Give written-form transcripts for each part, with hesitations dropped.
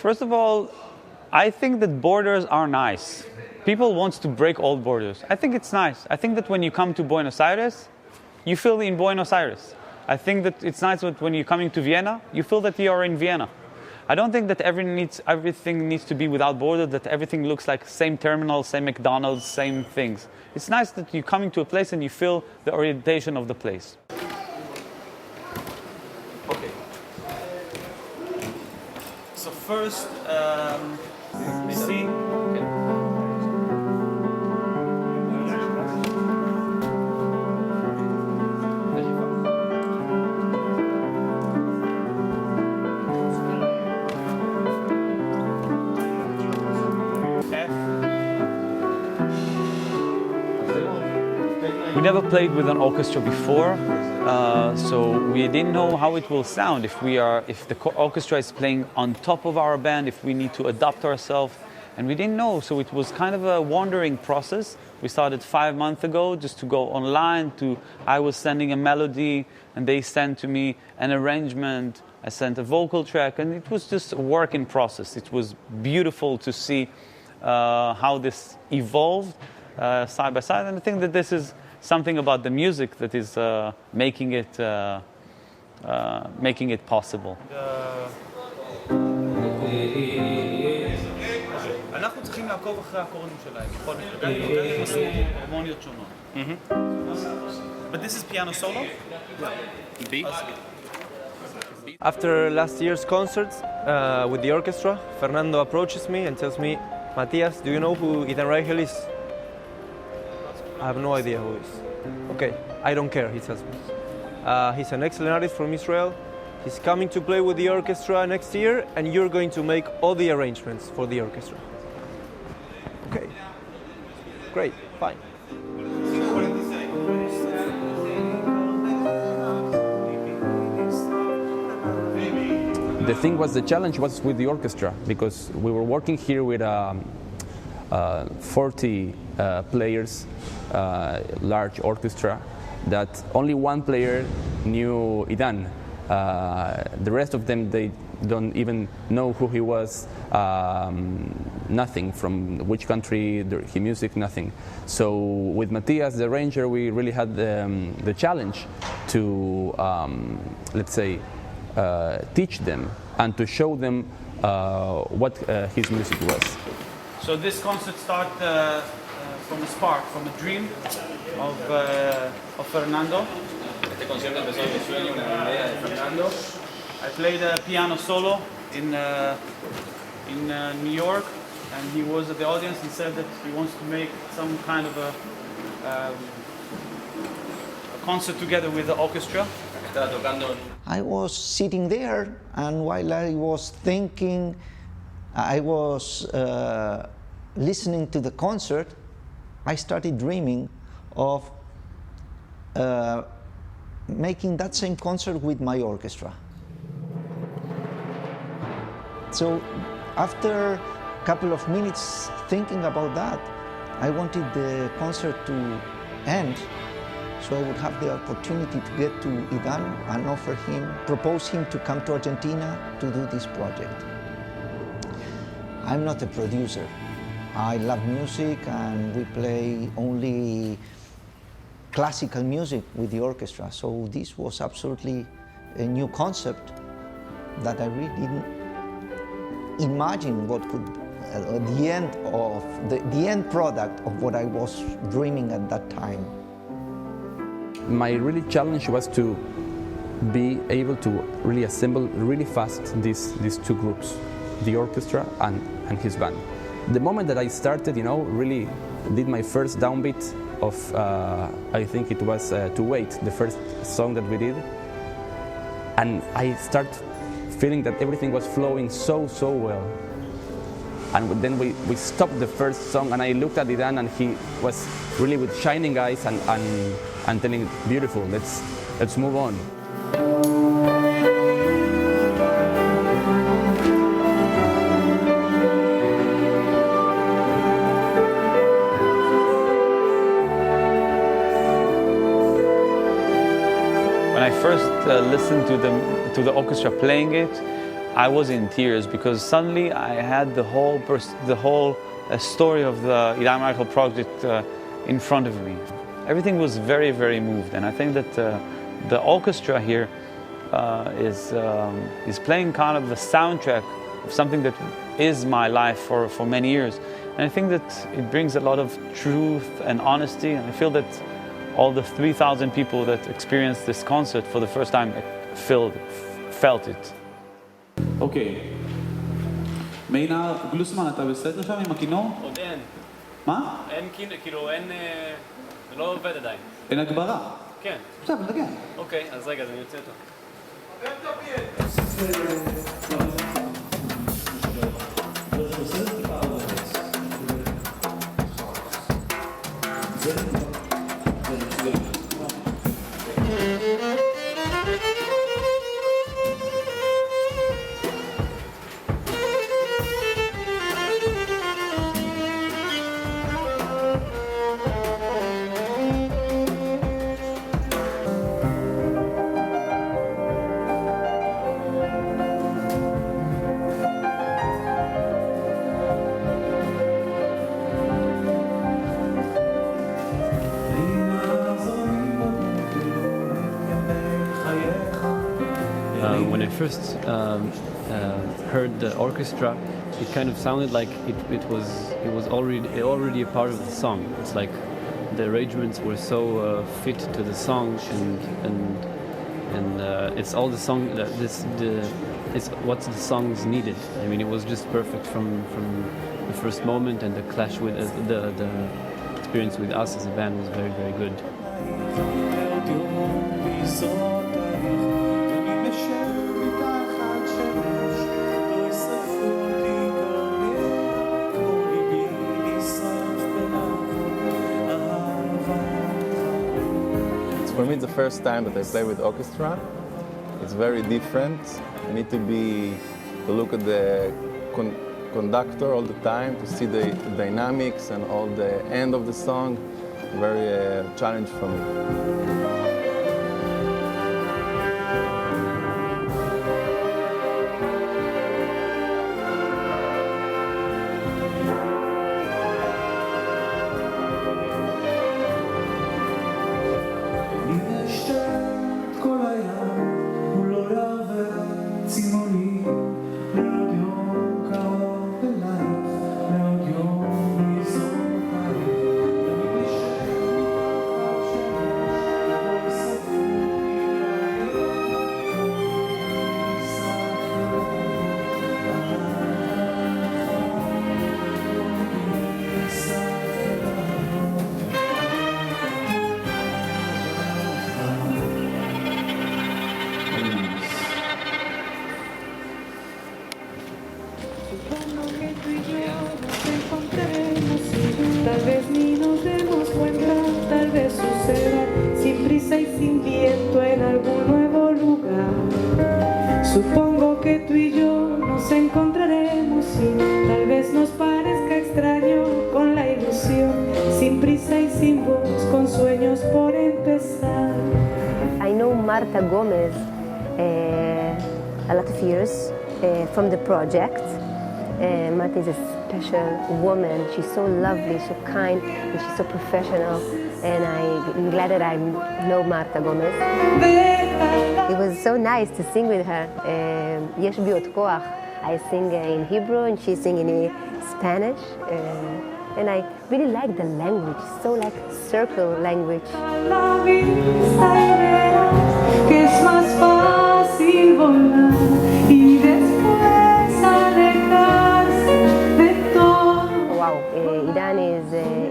First of all, I think that borders are nice. People want to break all borders. I think it's nice. I think that when you come to Buenos Aires, you feel in Buenos Aires. I think that it's nice that when you're coming to Vienna, you feel that you are in Vienna. I don't think that everything needs to be without borders, that everything looks like same terminal, same McDonald's, same things. It's nice that you're coming to a place and you feel the orientation of the place. Okay. So first, C. We never played with an orchestra before, so we didn't know how it will sound if the orchestra is playing on top of our band, if we need to adapt ourselves, and we didn't know. So it was kind of a wandering process. We started 5 months ago just to go online. I was sending a melody, and they sent to me an arrangement. I sent a vocal track, and it was just a work in process. It was beautiful to see how this evolved side by side, and I think that this is something about the music that is making it possible. אנחנו צריכים לעקוב אחרי האקורדים שלהם, בכל מקרה, גם עשו הרמוניות שונות. But this is piano solo? B. After last year's concert with the orchestra, Fernando approaches me and tells me, Matthias, do you know who Idan Raichel is? I have no idea who he is. Okay, I don't care, he tells me. He's an excellent artist from Israel. He's coming to play with the orchestra next year, and you're going to make all the arrangements for the orchestra. Okay, great, fine. The thing was, the challenge was with the orchestra, because we were working here with 40 players, large orchestra, that only one player knew Idan. The rest of them, they don't even know who he was, nothing, from which country, his music, nothing. So with Matthias, the arranger, we really had the challenge to, let's say, teach them and to show them what his music was. So this concert started from a spark, from a dream of Fernando. Este concierto empezó de un sueño, una idea de Fernando. I played a piano solo in New York, and he was at the audience and said that he wants to make some kind of a concert together with the orchestra. I was sitting there, and while I was thinking, I was listening to the concert, I started dreaming of making that same concert with my orchestra. So after a couple of minutes thinking about that, I wanted the concert to end, so I would have the opportunity to get to Idan and propose him to come to Argentina to do this project. I'm not a producer. I love music, and we play only classical music with the orchestra. So this was absolutely a new concept that I really didn't imagine what could the end product of what I was dreaming at that time. My really challenge was to be able to really assemble really fast these two groups, the orchestra and his band. The moment that I started, really did my first downbeat of, I think it was To Wait, the first song that we did. And I started feeling that everything was flowing so well. And then we stopped the first song, and I looked at Idan, and he was really with shining eyes and telling, beautiful, let's move on. When I first listened to the orchestra playing it, I was in tears because suddenly I had the whole story of the Idan Raichel project in front of me. Everything was very, very moved, and I think that the orchestra here is playing kind of the soundtrack of something that is my life for many years. And I think that it brings a lot of truth and honesty, and I feel that all the 3,000 people that experienced this concert for the first time felt it. אוקיי. מיינר גלוסמן, אתה בסדר שם עם הכינור? עוד אין. מה? אין, כאילו, אין... זה לא עובד עדיין. אין הגברה. כן. עכשיו, נגן. אוקיי, אז רגע, אז אני יוצא אותו. When I first heard the orchestra, it kind of sounded like it was already a part of the song. It's like the arrangements were so fit to the song, and it's all the song that it's what the songs needed. I mean, it was just perfect from the first moment, and the clash with the experience with us as a band was very, very good. For me, it's the first time that I play with orchestra. It's very different. You need to look at the conductor all the time to see the dynamics and all the end of the song. Very challenge for me. Tal vez ni nos demos cuenta, tal vez suceda sin prisa y sin viento en algún nuevo lugar. Supongo que tú y yo nos encontraremos y tal vez nos parezca extraño con la ilusión, sin prisa y sin voz, con sueños por empezar. I know Marta Gomez a lot of years from the project. Marta is a special woman. She's so lovely, so kind, and she's so professional. And I'm glad that I know Marta Gomez. It was so nice to sing with her. Yesh bi ot koach. I sing in Hebrew and she sings in Spanish. And I really like the language, so like circle language. Que es más fácil volar y después alejarse de todo. Wow, Idan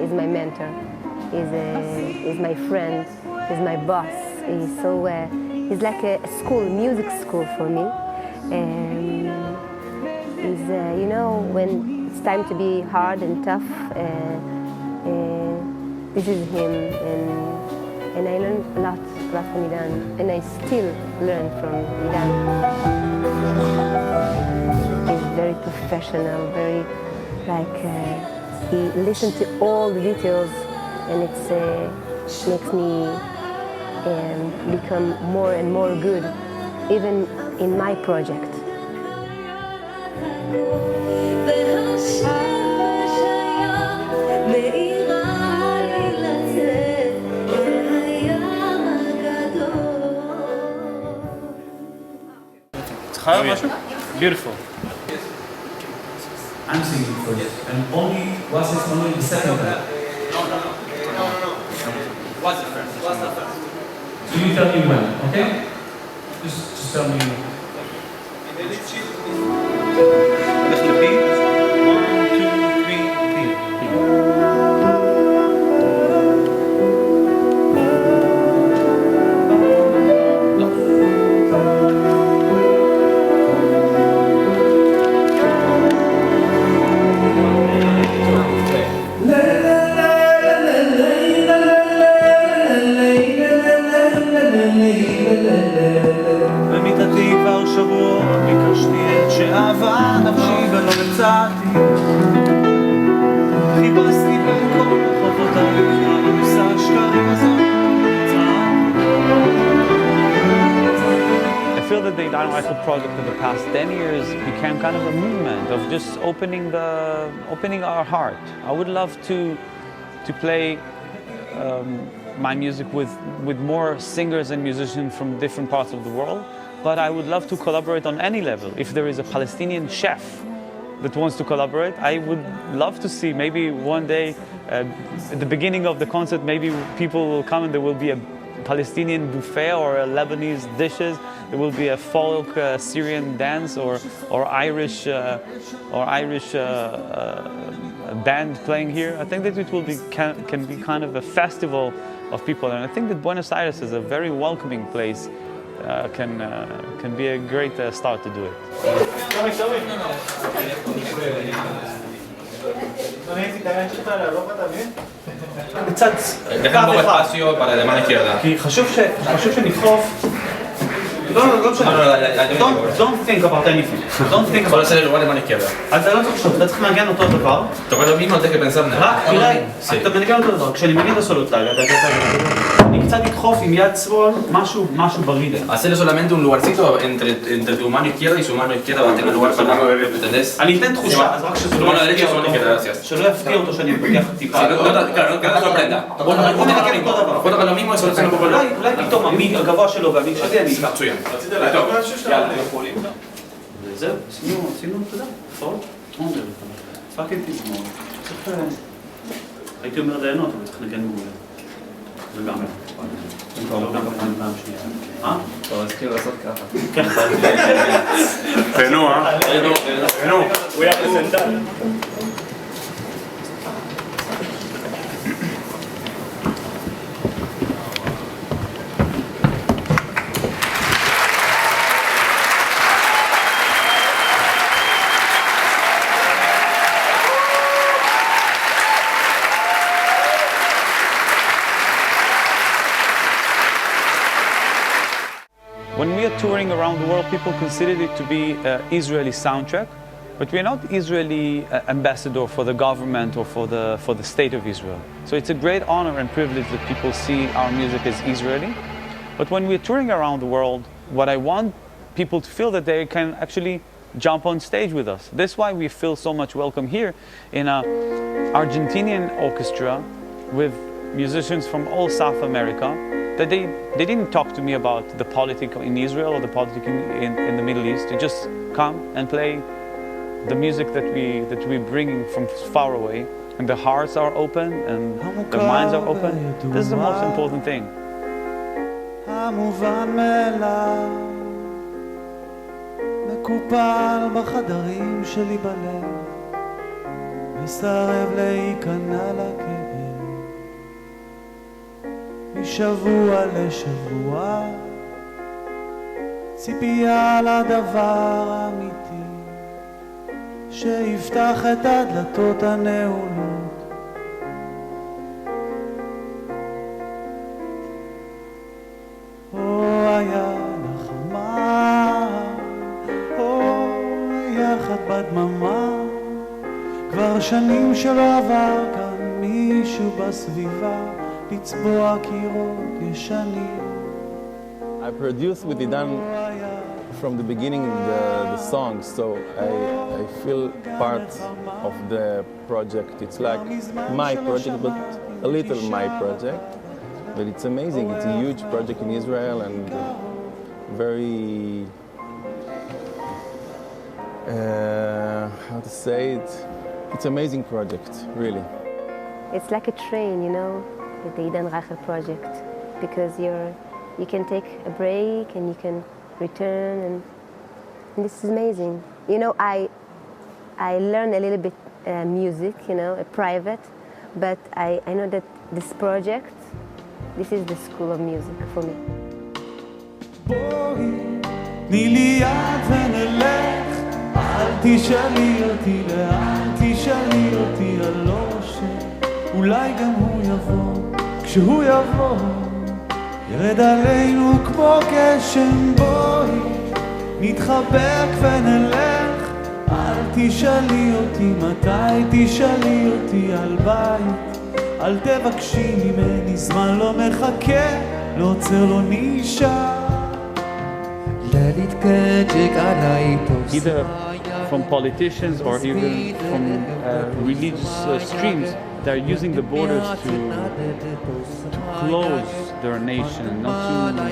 is my mentor, is my friend, is my boss. He's like a school, music school for me. He's, you know, when it's time to be hard and tough, this is him, and I learned a lot from Idan, and I still learn from Idan. He's very professional, very he listens to all the details, and it makes me become more and more good, even in my project. והשמש היה מאירה לי לצאת אל הים הגדול. צריכה להיות משהו? Beautiful. I'm singing first, and only was it only the second time. What's the first? So you tell me when, okay? Just tell me. Let's repeat. 1, 2, 3, beat. במיטתי כבר שבוע ביקשתי את שאהבה נפשי ולא מצאתי. חיפשתי בכל רחובות העיר עמוסה השקרים הזאת I feel that the Idan Raichel project in the past 10 years became kind of a movement of just opening our heart. I would love to play my music with more singers and musicians from different parts of the world, but I would love to collaborate on any level. If there is a Palestinian chef that wants to collaborate, I would love to see maybe one day at the beginning of the concert, maybe people will come and there will be a Palestinian buffet or a Lebanese dishes. There will be a folk Syrian dance or Irish band playing here. I think that it will be can be kind of a festival of people, and I think that Buenos Aires is a very welcoming place. Can be a great start to do it. קצת Deja un poco de espacio para la mano izquierda. כי חשוב שנדחוף. לא משנה. Don't think about anything. Don't think Solo about hacer el lugar de mano izquierda. אתה לא צריך לחשוב, אתה צריך לנגן אותו דבר. Tocar lo mismo antes que pensar nada. רק תראה, אתה מנגן אותו דבר. כשאני מנגן את הסולות, אני קצת אדחוף עם יד שמאל משהו ברידם. Hacerle solamente un lugarcito entre tu mano izquierda y su mano izquierda va a tener lugar para ¿me entendés? אני אתן תחושה, אז רק שזה Tu mano derecha, su mano izquierda, gracias. שלא יפתיע אותו שאני מתפתח טיפה. Claro, que no te sorprenda. Vos toca lo mismo, eso es un poco lo אולי פתאום המין הגבוה שלו והמין שלי אני אקח. מצוין. יאללה, יכולים. וזהו, עשינו, תודה. פורט? פאקינג תזמור. הייתי אומר ליהנות, אבל צריך לנגן מעולה. זה גם. גם בפעם שנייה. טוב, אז כאילו לעשות ככה. תהנו, תהנו. הוא היה פרזנטל. When we are touring around the world, people consider it to be an Israeli soundtrack, but we are not Israeli ambassador for the government or for the state of Israel. So it's a great honor and privilege that people see our music as Israeli. But when we're touring around the world, what I want people to feel that they can actually jump on stage with us. That's why we feel so much welcome here in an Argentinian orchestra with musicians from all South America. That they didn't talk to me about the politics in Israel or the politics in the Middle East. They just come and play the music that we're bringing from far away, and their hearts are open and their minds are open. This is the most important thing. המובן מאליו מקופל בחדרים שלי בלב, מסרב להיכנע לכאב משבוע לשבוע, ציפייה לדבר האמיתי שיפתח את הדלתות הנעולות. או היד החמה, או יחד בדממה, כבר שנים שלא עבר כאן מישהו בסביבה לצבוע קירות ישנים. I produced with Idan from the beginning the song, so I feel feel part of the project. It's like my project, but a little my project. But it's amazing. It's a huge project in Israel and very, how to say it? It's an amazing project, really. It's like a train, you know, with the Idan Raichel project, because you can take a break and you can return, and this is amazing. You know, I learned a little bit music, you know, private, but I know that this project, this is the school of music for me. תני לי יד ונלך, אל תשאלי אותי לאן, תשאלי אותי על אושר, אולי גם הוא יבוא, כשהוא יבוא, ירד עלינו כמו גשם. בואי נתחבק ונלך, אל תשאלי אותי מתי, תשאלי אותי על בית, אל תבקשי ממני, זמן לא מחכה, לא עוצר לא נשאר. Either from politicians or even from religious streams, they're using the borders to close their nation, not to.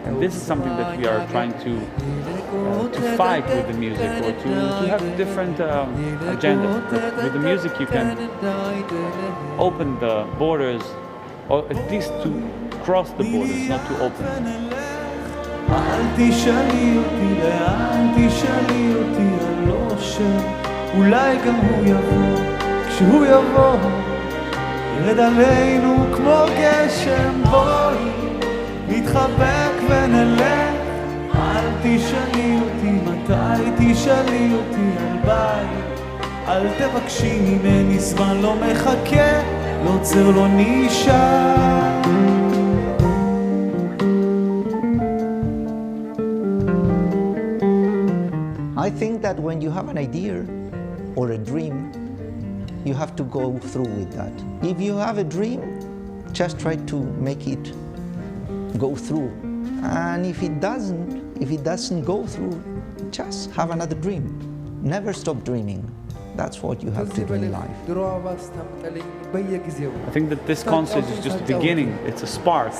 And this is something that we are trying to fight with the music, or to have different agenda. That with the music you can open the borders, or at least to cross the borders, not to open them. אל תשאלי אותי לאן, תשאלי אותי על אושר, אולי גם הוא יבוא, כשהוא יבוא, ירד עלינו כמו גשם. בואי נתחבק ונלך, אל תשאלי אותי מתי, תשאלי אותי על בית, אל תבקשי ממני, זמן לא מחכה, לא עוצר לא נשאר. I think that when you have an idea or a dream, you have to go through with that. If you have a dream, just try to make it go through. And if it doesn't go through, just have another dream. Never stop dreaming. That's what you have to do in life. I think that this concert is just the beginning. It's a spark,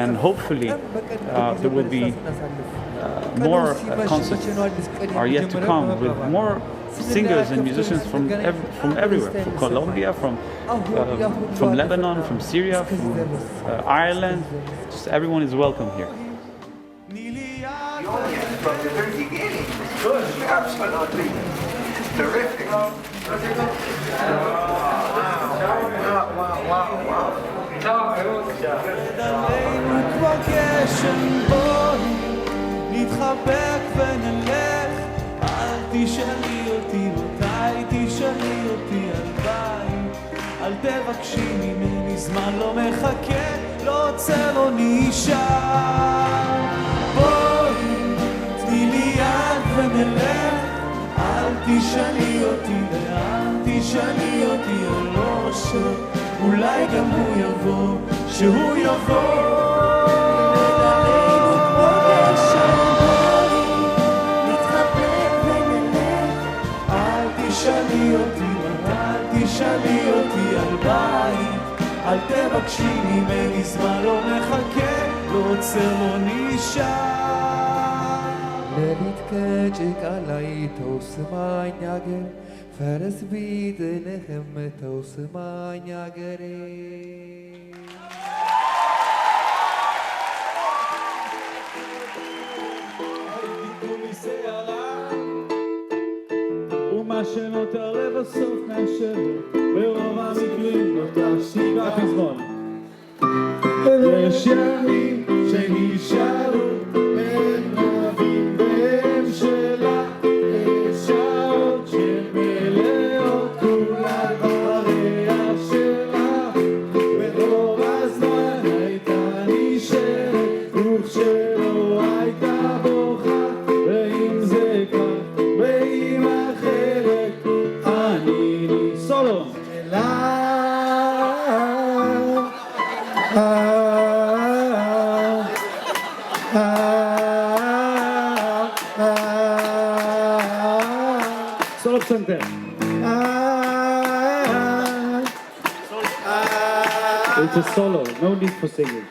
and hopefully there will be more concerts are yet to come with more singers and musicians from everywhere, from Colombia, from Lebanon, from Syria, from Ireland. Just everyone is welcome here. From the very beginning. Good, absolutely. Terrific. Wow. נתחבק ונלך, אל תשאלי אותי מתי, תשאלי אותי על בית, אל תבקשי ממני, זמן לא מחכה, לא עוצר לא נשאר. בואי תני לי יד ונלך, אל תשאלי אותי לאן, תשאלי אותי על אושר, אולי גם הוא יבוא, שהוא יבוא. תשאלי אותי על בית, אל תבקשי ממני, זמן לא מחכה, לא עוצר לא נשאר. ללהתקצ'ק עליי תוסמאי נגר, פרס בידנחם תוסמאי נגרי. ומה שנותר לבסוף מהשבר, ברוב המקרים נותר שיבה פזמון. יש ימים שנשארו בין רבים בהם שלה, יש שעות שמלאות כולן בריח שלה, ברוב הזמן הייתה נשארת, וכשלא הייתה בוכה, ואם זה כך, ואם אחרת, אני סולו אליי. סולו פסנתר. It's a solo, no need for singing.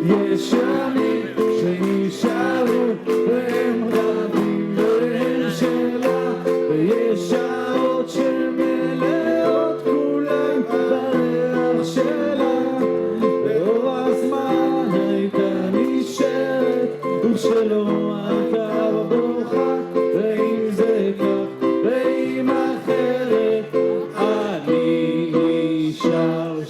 יש ימים שנשארו והם רבים ואין שאלה, ויש שעות שמלאות כולן בריח שלה, ורוב הזמן הייתה נשארת וכשלא עלתה בברוכה, ואם זה כך ואם אחרת אני נשאר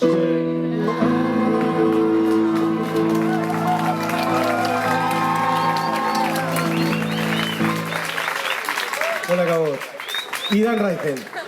כל הכבוד. עידן רייכל.